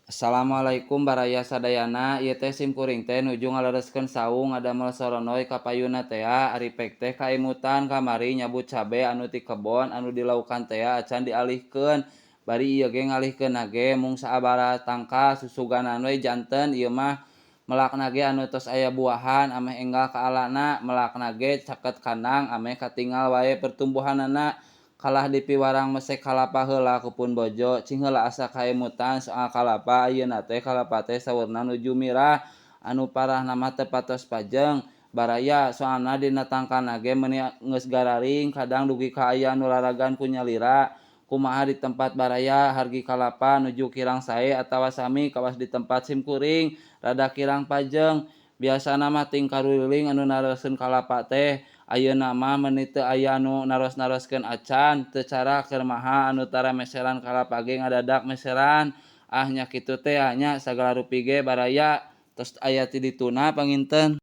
Assalamualaikum baraya sadayana, ieu teh sim kuring teh nuju ngalereskeun saung ngadamel soronoy ka payuna tea aripek teh kaimutan kamari nyabut cabe anu ti kebon anu dilaukan tea acan dialihkeun. Bari ieu ge ngalihkeunna ge mung sabaraha tangka susuganan we janten ieu mah melakna ge anu tos aya buahan ameh enggal ka alana, melakna ge caket kandang ameh katingal wae pertumbuhanana. Kalah dipiwarang mesek kalapa heula ku pun bojo, cing heula asa kaimutan soal kalapa ayeuna teh kalapa teh saurna nuju mirah, anu parahna mah teu patos pajeng. Baraya soalna dina tangkana ge meuni geus gararing kadang dugi ka aya nu raragan ku nyalira. Kumaha di tempat baraya hargi kalapa nuju kirang sae atawa sami kawas di tempat sim kuring rada kirang pajeng. Biasana mah ting karuliling anu nareskeun kalapa teh. Ayeuna mah meuni teu aya nu naros-naroskeun acan, teu cara keur maha anu tara meseran kalapa ge ngadadak meseran. Ah nya kitu teh nya sagala rupi ge baraya tos aya ti dituna panginten.